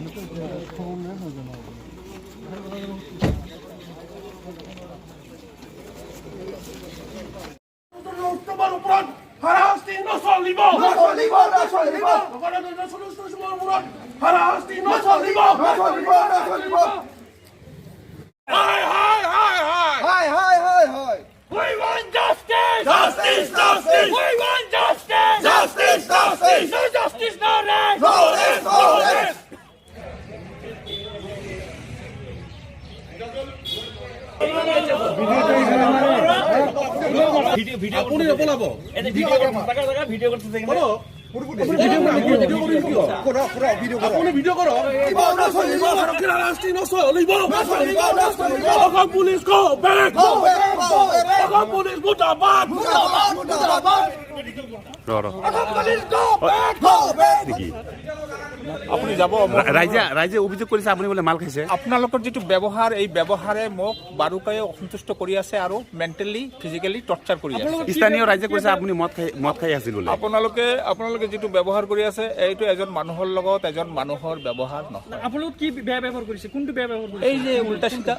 We want justice! Justice! Justice! We want justice! Justice! Justice! No justice, no rest! No rest! No rest! Video কোনে বলাব এনে video টাকা video করতে দেখেন বলো video করো video করো পুলিশ গো ব্যাক পুলিশ মুর্দাবাদ আপুনি যাব ৰাইজে অভিযোগ কৰিছে আপুনি বোলে মাল খাইছে আপোনালোকৰ যেটো ব্যৱহাৰ এই ব্যৱহাৰে মোক বাৰুকায়ে অসন্তুষ্ট কৰি আছে আৰু মেণ্টেলি ফিজিক্যালি টৰ্চাৰ কৰি আছে স্থানীয় ৰাইজে কৈছে আপুনি মদ খাই আছিল বোলে আপোনালোকে যেটো ব্যৱহাৰ কৰি আছে এইটো এজন মানুহৰ লগত এজন মানুহৰ ব্যৱহাৰ নহয় আপোনালোক কি বেয়া ব্যৱহাৰ কৰিছে কোনটো বেয়া ব্যৱহাৰ কৰিছে এই যে উল্টা চিল্টা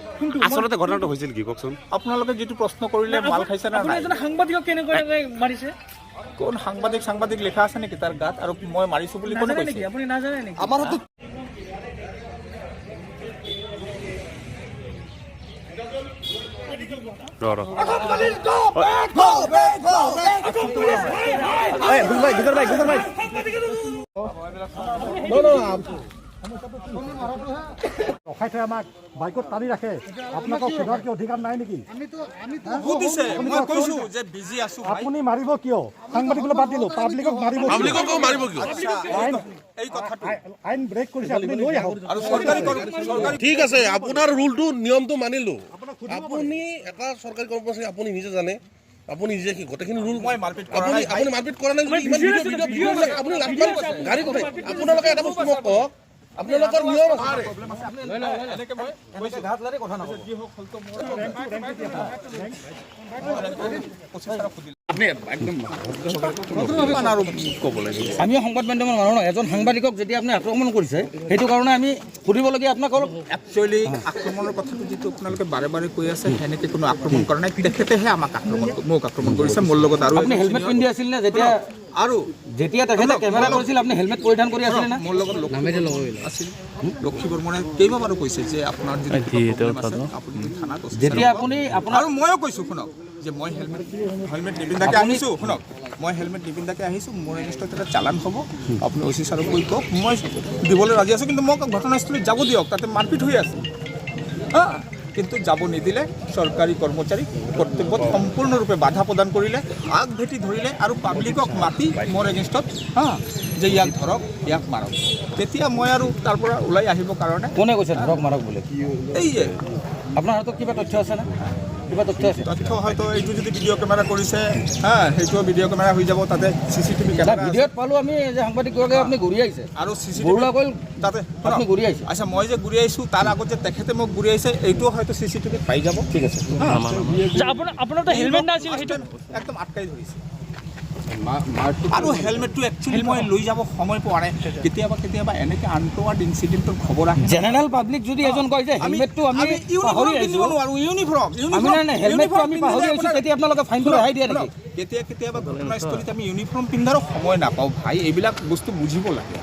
আচলতে ঘটনাটো হৈছিল কি কওকচোন আপোনালোকে যেটো প্ৰশ্ন কৰিলে মাল খাইছে না আপুনি এজন সাংবাদিকক কেনেকৈ মাৰিছে কোন সাংবাদিক লেখা আছে নেকি তাৰ গাত আৰু মই মাৰিছো বুলি কোনে কৈছে আপুনি নাজানে নেকি আমাৰ হাতত ৰখাই থৈ আমাক বাইকত টানি ৰাখে আপোনালোকক সোধাৰ কি অধিকাৰ নাই নেকি আপুনি মাৰিব কিয় সাংবাদিকলৈ বাদ দিলো পাব্লিকক মাৰিব কিয় আইন ব্ৰেক কৰিছে আপুনি লৈ আহক আৰু চৰকাৰী ঠিক আছে আপোনাৰ ৰুলটো নিয়মটো মানিলো আপুনি এটা চৰকাৰী কৰ্মচাৰী আপুনি নিজে জানে আপুনি নিজে কি গোটেইখিনি ৰুল মই মাৰপিট কৰা নাই আপুনি মাৰপিট কৰা নাই ইমান ভিডিঅ আপুনি লাভ গাড়ী কথা আপোনালোকে এটা বস্তু মোক কওক আপোনালোকৰ নিয়ম আছে এনেকে মই ঘাট লাৰি কথা নকওঁ কি হক হলতো মোৰ আমি সংবাদ মাধ্যমৰ মানুহ নহয় এজন সাংবাদিকক যেতিয়া আপুনি আক্ৰমণ কৰিছে সেইটো কাৰণে আমি সুধিবলগীয়া আপোনাক অলপ একচুৱেলি আক্ৰমণৰ কথাটো যিটো আপোনালোকে বাৰে বাৰে কৈ আছে সেনেকে কোনো আক্ৰমণ কৰা নাই তেখেতেহে মোক আক্ৰমণ কৰিছে মোৰ লগত আৰু আপুনি হেলমেট পিন্ধি আছিল নে যেতিয়া তেখেতে কেমেৰা কৰিছিল আপুনি হেলমেট পৰিধান কৰি আছিল না মোৰ লগত আছিল লক্ষী বৰ্মনে কেইবাবাৰো কৈছে যে আপোনাৰ আপুনি থানাত যেতিয়া আপুনি আৰু ময়ো কৈছোঁ শুনক যে মই হেলমেট নিপিন্ধাকে আহিছোঁ শুনক মই হেলমেট নিপিন্ধাকে আহিছোঁ মোৰ এগেইনষ্টত এটা চালান হ'ব আপুনি অ' চি ছাৰক কৈ কওক মই দিবলৈ ৰাজি আছোঁ কিন্তু মোক ঘটনাস্থলীত যাব দিয়ক তাতে মাৰপিট হৈ আছে কিন্তু যাব নিদিলে চৰকাৰী কৰ্মচাৰী কৰ্তব্যত সম্পূৰ্ণৰূপে বাধা প্ৰদান কৰিলে আগ ভেটি ধৰিলে আৰু পাব্লিকক মাতি মোৰ এগেইনষ্টত যে ইয়াক ধৰক ইয়াক মাৰক তেতিয়া মই আৰু তাৰ পৰা ওলাই আহিবৰ কাৰণে কোনে কৈছে ধৰক মাৰক বোলে এই যে আপোনাৰ হাতত কিবা তথ্য আছে না কিবা তথ্য আছে তথ্য হয়তো এইটো যদি ভিডিঅ' কেমেৰা কৰিছে সেইটো ভিডিঅ' কেমেৰা হৈ যাব তাতে চিচিটিভি কেমেৰা ভিডিঅ'ত পালোঁ আমি যে সাংবাদিকগৰাকী আপুনি ঘূৰি আহিছে আৰু চিচিটিভি তাতে আপুনি ঘূৰি আহিছে আচ্ছা মই যে ঘূৰি আহিছোঁ তাৰ আগত যে তেখেতে মোক ঘূৰি আহিছে এইটোও হয়তো চিচিটিভিত পাই যাব ঠিক আছে আপোনাৰতো হেলমেট নাছিল সেইটো একদম আটকাই ধৰিছে আৰু হেলমেটটো একচুৱেলি মই লৈ যাব সময় পোৱা নাই কেতিয়াবা এনেকৈ আনটোৱাৰ্ড ইনচিডেণ্টৰ খবৰ আহে জেনেৰেল পাব্লিক যদি এজন কয় যে হেলমেটটো আমি পাহৰি আহিছোঁ আৰু ইউনিফৰ্ম হেলমেটটো আমি পাহৰি আহিছোঁ তেতিয়া আপোনালোকে ফাইনটো ৰেহাই দিয়ে নেকি কেতিয়াবা ঘটনাস্থলীত আমি ইউনিফৰ্ম পিন্ধাৰো সময় নাপাওঁ ভাই এইবিলাক বস্তু বুজিব লাগে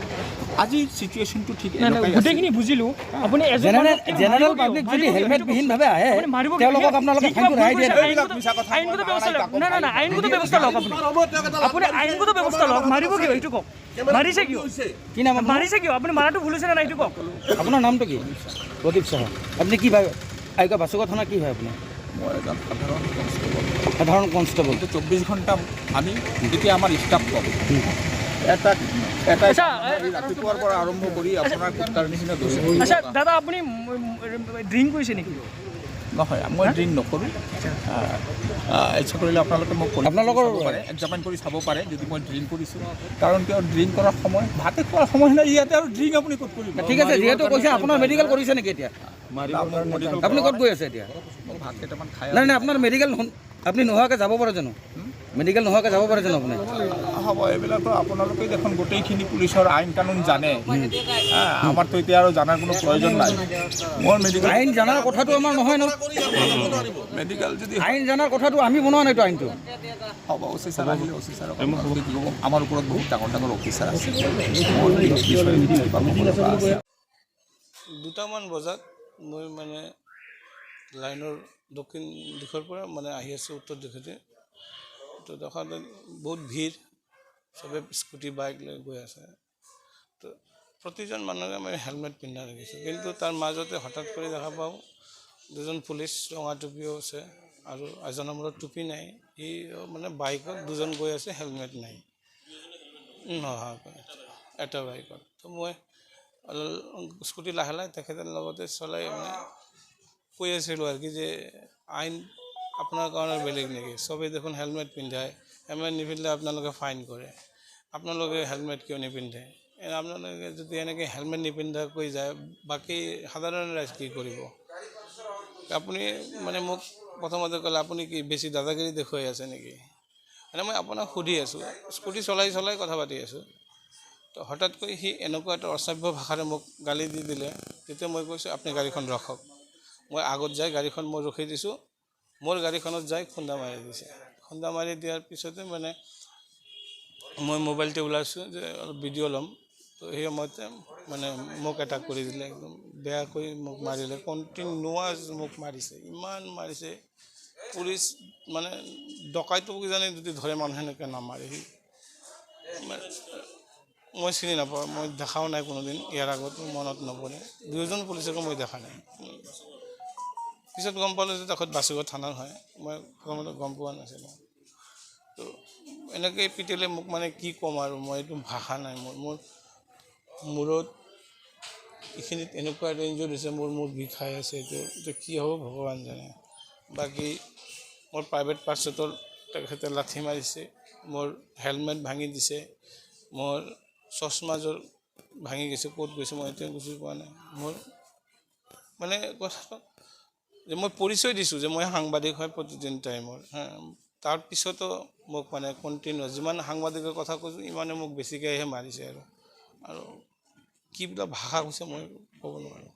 আজি সিচুৱেশ্যনটো ঠিক গোটেইখিনি বুজিলোঁ আপুনি জেনেৰেল পাব্লিক যদি হেলমেট বিহীনভাৱে আহে তেওঁলোকক আপোনালোকে ফাইনটো ৰেহাই দিয়ে আইনগত ব্যৱস্থা লওক নাই আইনগত ব্যৱস্থা লওক আপুনি আইনগত ব্যৱস্থা লওক মাৰিব কিয় এইটো কওক মাৰিছে কিয় কি নাম মাৰিছে কিয় আপুনি মাৰাটো ভুল হৈছে নে নাই এইটো কওক আপোনাৰ নামটো কি প্ৰদীপ সাহা আপুনি কি ভাবে আইকা বাসুগাঁও থানা কি হয় আপুনি মই এজন সাধাৰণ কনষ্টেবল 24 ঘণ্টা আমি যেতিয়া আমাৰ ষ্টাফ পাব এটা ৰাতিপুৱাৰ পৰা আৰম্ভ কৰি আপোনাৰ কুত্তাৰ নিচিনা আচ্ছা দাদা আপুনি ড্ৰিংক কৰিছে নেকি নহয় মই ড্ৰিংক নকৰোঁ ইচ্ছা কৰিলে আপোনালোকে মোক আপোনালোকৰ এক্সামিন কৰি চাব পাৰে যদি মই ড্ৰিংক কৰিছোঁ কাৰণ কিয় ড্ৰিংক কৰাৰ সময় ভাতে খোৱাৰ সময় নাই ইয়াতে আৰু ড্ৰিংক আপুনি ক'ত কৰিব ঠিক আছে যিহেতু কৈছে আপোনাৰ মেডিকেল কৰিছে নেকি এতিয়া আপুনি ক'ত গৈ আছে এতিয়া ভাত কেইটামান খাই নাই আপোনাৰ মেডিকেল আপুনি নোহোৱাকৈ যাব পাৰে জানো মেডিকেল নোহোৱাকৈ যাব পাৰে জানো আপুনি হ'ব এইবিলাকতো আপোনালোকে দেখোন গোটেইখিনি পুলিচৰ আইন কানুন জানে আমাৰতো এতিয়া আৰু জানাৰ কোনো প্ৰয়োজন নাই মোৰ মেডিকেল আইন জানাৰ কথাটো আমাৰ নহয় ন মেডিকেল যদি আইন জানাৰ কথাটো আমি বনোৱা নাইতো আইনটো হ'ব অফিচাৰ আহিলে অফিচাৰক আমাৰ ওপৰত বহুত ডাঙৰ ডাঙৰ অফিচাৰ আছে মোৰ বিষয়ে কিবা ক'ব লগা আছে 2টামান বজাত মই মানে লাইনৰ দক্ষিণ দিশৰ পৰা মানে আহি আছোঁ উত্তৰ দিশতে তো দেখাতে বহুত ভিৰ চবে স্কুটি বাইক লৈ গৈ আছে তো প্ৰতিজন মানুহে মই হেলমেট পিন্ধা দেখিছোঁ কিন্তু তাৰ মাজতে হঠাৎ কৰি দেখা পাওঁ দুজন পুলিচ ৰঙা টুপিও আছে আৰু এজনৰ মূৰত টুপি নাই সি মানে বাইকত দুজন গৈ আছে হেলমেট নাই নহয় এটা বাইকত তো মই স্কুটি লাহে লাহে তেখেতৰ লগতে চলাই মানে কৈ আছিলোঁ আৰু কি যে আইন আপোনাৰ কাৰণে বেলেগ নেকি চবেই দেখোন হেলমেট পিন্ধায় হেলমেট নিপিন্ধিলে আপোনালোকে ফাইন কৰে আপোনালোকে হেলমেট কিয় নিপিন্ধে আপোনালোকে যদি এনেকৈ হেলমেট নিপিন্ধাকৈ যায় বাকী সাধাৰণ ৰাইজ কি কৰিব আপুনি মানে মোক প্ৰথমতে ক'লে আপুনি কি বেছি দাদাগিৰি দেখুৱাই আছে নেকি মানে মই আপোনাক সুধি আছোঁ স্কুটি চলাই চলাই কথা পাতি আছোঁ তো হঠাৎকৈ সি এনেকুৱা এটা অসভ্য ভাষাৰে মোক গালি দি দিলে তেতিয়া মই কৈছোঁ আপুনি গাড়ীখন ৰখক মই আগত যাই গাড়ীখন মই ৰখি দিছোঁ মোৰ গাড়ীখনত যাই খুন্দা মাৰি দিছে খুন্দা মাৰি দিয়াৰ পিছতে মানে মই মোবাইলটো ওলাইছোঁ যে অলপ ভিডিঅ' ল'ম তো সেই সময়তে মানে মোক এটাক কৰি দিলে একদম বেয়াকৈ মোক মাৰিলে কণ্টিনিউৱাছ মোক মাৰিছে ইমান মাৰিছে পুলিচ মানে ডকাইটো কিজানি যদি ধৰে মানুহ এনেকৈ নামাৰে সি মই চিনি নাপাওঁ মই দেখাও নাই কোনোদিন ইয়াৰ আগত মনত নপৰে দুজন পুলিচকো মই দেখা নাই পিছত গম পালোঁ যে তেখেত বাসুগাঁও থানাৰ হয় মই প্ৰথমতে গম পোৱা নাছিলোঁ তো এনেকৈ পিটিলে মোক মানে কি ক'ম আৰু মই এইটো ভাষা নাই মোৰ মূৰত এইখিনিত এনেকুৱা ৰেঞ্জত হৈছে মোৰ বিষাই আছে এইটো কি হ'ব ভগৱান জানে বাকী মোৰ প্ৰাইভেট পাৰ্চেটৰ তেখেতে লাঠি মাৰিছে মোৰ হেলমেট ভাঙি দিছে মোৰ চশমাযোৰ ভাঙি গৈছে ক'ত গৈছে মই এতিয়া বুজি পোৱা নাই মোৰ মানে কথাটো যে মই পৰিচয় দিছোঁ যে মই সাংবাদিক হয় প্ৰতিদিন টাইমৰ তাৰপিছতো মোক মানে কণ্টিনিউ যিমান সাংবাদিকৰ কথা কৈছোঁ ইমানে মোক বেছিকৈহে মাৰিছে আৰু কি বোলা ভাষা কৈছে মই ক'ব নোৱাৰোঁ